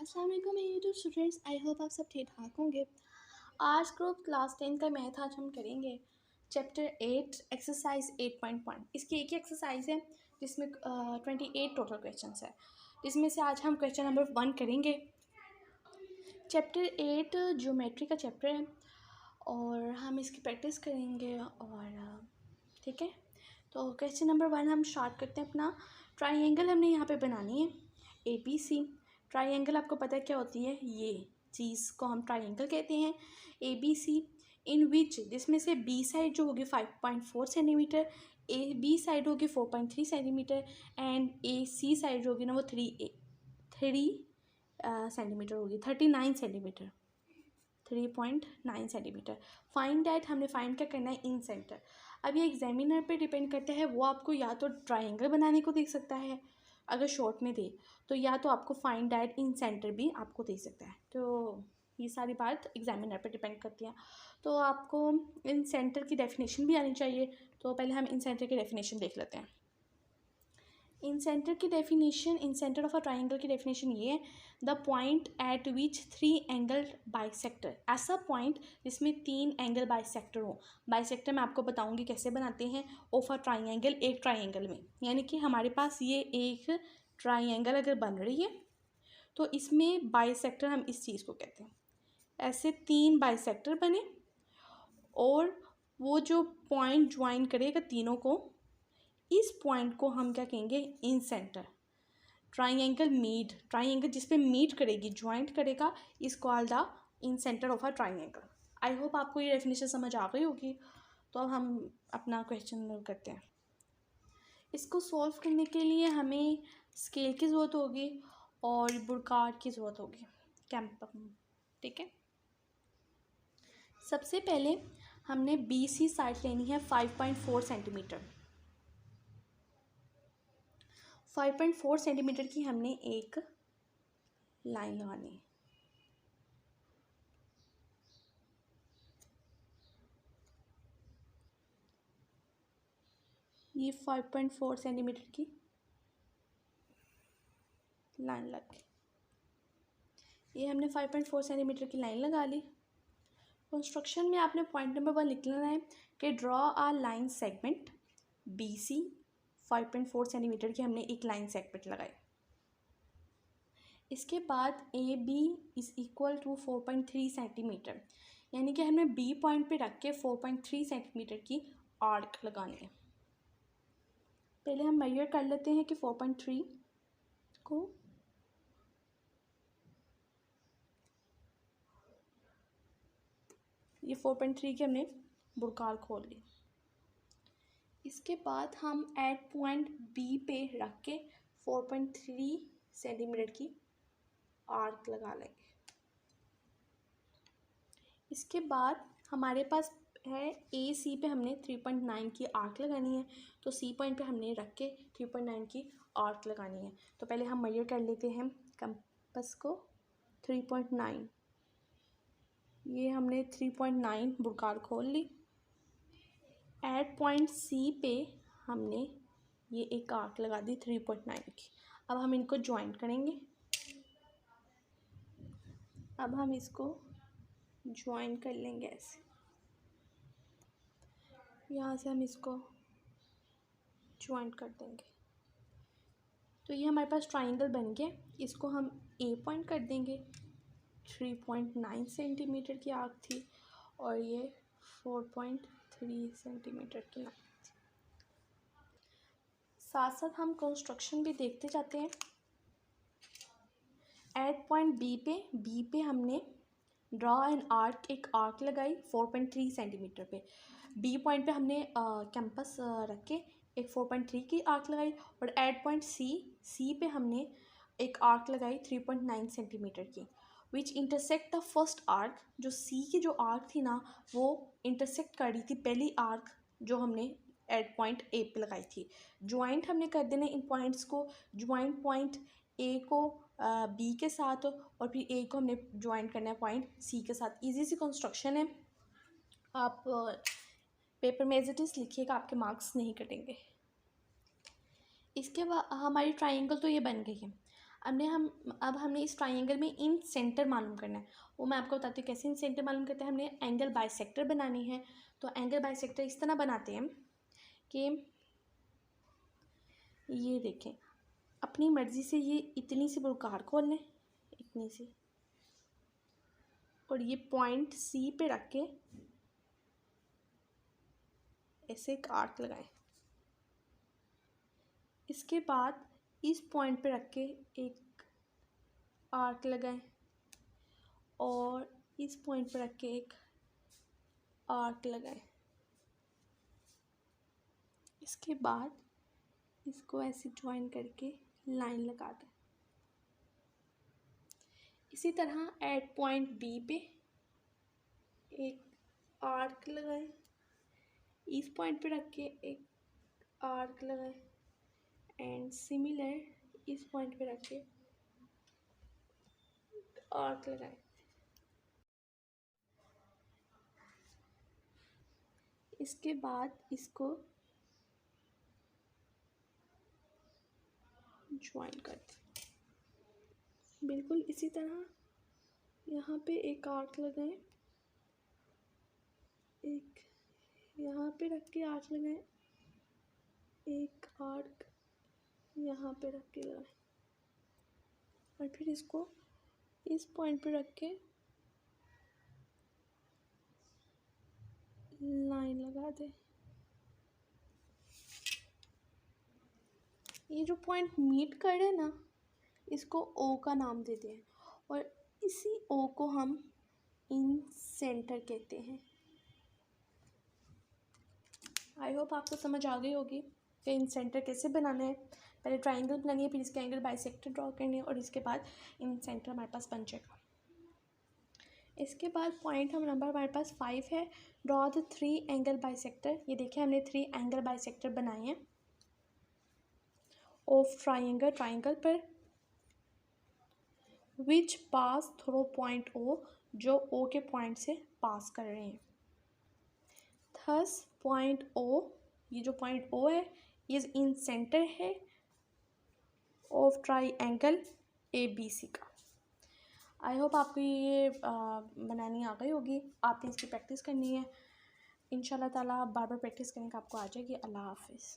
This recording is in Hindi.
अस्सलाम वालेकुम मेरे यूट्यूब स्टूडेंट्स, आई होप आप सब ठीक ठाक होंगे। आज ग्रुप क्लास 10 का मैथ आज हम करेंगे चैप्टर 8 एक्सरसाइज 8.1। इसकी एक ही एक्सरसाइज है जिसमें 28 टोटल क्वेश्चंस है, जिसमें से आज हम क्वेश्चन नंबर 1 करेंगे। चैप्टर 8 ज्योमेट्री का चैप्टर है और हम इसकी प्रैक्टिस करेंगे और ठीक है। तो क्वेश्चन नंबर 1 हम स्टार्ट करते हैं अपना। ट्राइंगल हमने यहाँ पे बनानी है ABC। ट्राइंगल आपको पता है क्या होती है, ये चीज़ को हम ट्राइंगल कहते हैं ABC। इन विच जिसमें से बी साइड जो होगी 5.4 सेंटीमीटर, ए बी साइड होगी 4.3 सेंटीमीटर एंड AC साइड जो होगी ना वो 3 सेंटीमीटर होगी, 39 सेंटीमीटर, 3.9 सेंटीमीटर। फाइंड डैट हमने फाइंड क्या करना है, इन सेंटर। अब ये एग्जामिनर पे डिपेंड करता है, वो आपको या तो ट्राइंगल बनाने को देख सकता है अगर शॉर्ट में दे तो, या तो आपको फाइंड डैट इन सेंटर भी आपको दे सकता है। तो ये सारी बात एग्जामिनर पे डिपेंड करती है। तो आपको इन सेंटर की डेफिनेशन भी आनी चाहिए, तो पहले हम इन सेंटर की डेफिनेशन देख लेते हैं। इन सेंटर की definition, in centre of a triangle की डेफिनेशन ये है, the point eight which 3 angle bisector. ऐसा पॉइंट जिसमें 3 एंगल बाइसेक्टर हो। बाइसेक्टर मैं आपको बताऊंगी कैसे बनाते हैं ऑफ अ ट्राइंगल, एक ट्राइंगल में। यानी कि हमारे पास ये एक ट्राइंगल अगर बन रही है तो इसमें बाइसेक्टर हम इस चीज़ को कहते हैं। ऐसे 3 बाइसेक्टर बने और वो जो पॉइंट ज्वाइन करेगा तीनों को, इस पॉइंट को हम क्या कहेंगे, इन सेंटर। ट्राइंगल मीट, ट्राइंगल जिस पे मीट करेगी, ज्वाइंट करेगा, इस called the in centre of a triangle. I hope आपको ये डेफिनेशन समझ आ गई होगी। तो अब हम अपना क्वेश्चन करते हैं। इसको सॉल्व करने के लिए हमें स्केल की ज़रूरत होगी और बुरकार्ड की ज़रूरत होगी, कैंपर। ठीक है, सबसे पहले हमने BC साइड लेनी है 5.4 सेंटीमीटर। 5.4 सेंटीमीटर की हमने एक लाइन लगानी है। ये 5.4 सेंटीमीटर की लाइन लग गई। ये हमने 5.4 सेंटीमीटर की लाइन लगा ली। कंस्ट्रक्शन में आपने पॉइंट नंबर 1 लिख लेना है कि draw a line segment BC। 5.4 centimetre की हमने एक लाइन सेगमेंट लगाई। इसके बाद AB is equal to 4.3 centimetre, यानी कि हमें B पॉइंट पे रख के 4.3 सेंटीमीटर की आर्क लगानी है। पहले हम मेजर कर लेते हैं कि 4.3 को ये 4.3 की हमने बुरकाल खोल ली। इसके बाद हम एट पॉइंट B पे रख के 4.3 सेंटीमीटर की आर्क लगा लेंगे। इसके बाद हमारे पास है AC पे हमने 3.9 की आर्क लगानी है, तो C पॉइंट पे हमने रख के 3.9 की आर्क लगानी है। तो पहले हम मेजर कर लेते हैं कंपास को। 3.9, ये हमने 3.9 बुरकाल खोल ली। एट पॉइंट C पे हमने ये एक आर्क लगा दी 3.9 की। अब हम इनको ज्वाइंट करेंगे। अब हम इसको ज्वाइन कर लेंगे ऐसे, यहाँ से हम इसको ज्वाइंट कर देंगे। तो ये हमारे पास ट्राइंगल बन गया। इसको हम A पॉइंट कर देंगे। 3.9 सेंटीमीटर की आर्क थी और ये 4.3 सेंटीमीटर की आर्क थी। साथ साथ हम कंस्ट्रक्शन भी देखते जाते हैं। एट पॉइंट B पे हमने ड्रॉ एन आर्क, एक आर्क लगाई 4.3 सेंटीमीटर पे। B पॉइंट पे हमने कैंपस रख के एक 4.3 की आर्क लगाई और एट पॉइंट C पे हमने एक आर्क लगाई 3.9 सेंटीमीटर की, विच इंटरसेक्ट द फर्स्ट आर्क। जो C की जो आर्क थी ना, वो इंटरसेक्ट कर रही थी पहली आर्क जो हमने एट पॉइंट A पे लगाई थी। ज्वाइंट हमने कर देना इन पॉइंट्स को। ज्वाइंट पॉइंट A को B के साथ और फिर A को हमने ज्वाइन करना है पॉइंट C के साथ। इजी सी कंस्ट्रक्शन है, आप पेपर में एज इट इज़ लिखिएगा, आपके मार्क्स नहीं कटेंगे। इसके बाद हमारी ट्राइंगल तो ये बन गई है। अब हमने इस ट्राइंगल में इन सेंटर मालूम करना है। वो मैं आपको बताती हूँ कैसे इन सेंटर मालूम करते हैं। हमने एंगल बाइसेक्टर बनानी है। तो एंगल बाइसेक्टर इस तरह बनाते हैं कि ये देखें, अपनी मर्ज़ी से ये इतनी सी बुरकार खोल लें, इतनी सी, और ये पॉइंट सी पे रख के ऐसे एक आर्क लगाएं। इसके बाद इस पॉइंट पे रख के एक आर्क लगाएं और इस पॉइंट पे रख के एक आर्क लगाएं। इसके बाद इसको ऐसे ज्वाइन करके लाइन लगा दें। इसी तरह एट पॉइंट बी पे एक आर्क लगाएं, इस पॉइंट पे रख के एक आर्क लगाएं एंड सिमिलर इस पॉइंट पे रख के आर्क लगाएं। इसके बाद इसको ज्वाइन कर दें। बिल्कुल इसी तरह यहाँ पे एक आर्क लगाएं, एक यहाँ पे रख के आर्क लगाएं, एक आर्क यहाँ पे रख के लगाएं और फिर इसको इस पॉइंट पे रख के लाइन लगा दें। ये जो पॉइंट मीट कर रहे हैं ना, इसको ओ का नाम देते हैं और इसी ओ को हम इन सेंटर कहते हैं। आई होप आपको समझ आ गई होगी कि इन सेंटर कैसे बनाना है। पहले ट्राइंगल बनानी है, फिर इसके एंगल बाइसेक्टर ड्रॉ करने हैं और इसके बाद इन सेंटर हमारे पास बन जाएगा। इसके बाद पॉइंट नंबर हमारे पास 5 है। Draw the 3 angle bisector. ये देखिए हमने 3 एंगल बाइसेक्टर बनाए हैं ऑफ ट्राइंगल पर विच पास थ्रू पॉइंट ओ, जो ओ के पॉइंट से पास कर रहे हैं। थस पॉइंट ओ, ये जो पॉइंट ओ है इज इन सेंटर है ऑफ ट्राइंगल ABC का। आई होप आपको ये बनानी आ गई होगी। आपने इसकी प्रैक्टिस करनी है। इंशाल्लाह ताला बार बार प्रैक्टिस करेंगे आपको आ जाएगी। अल्लाह हाफिज़।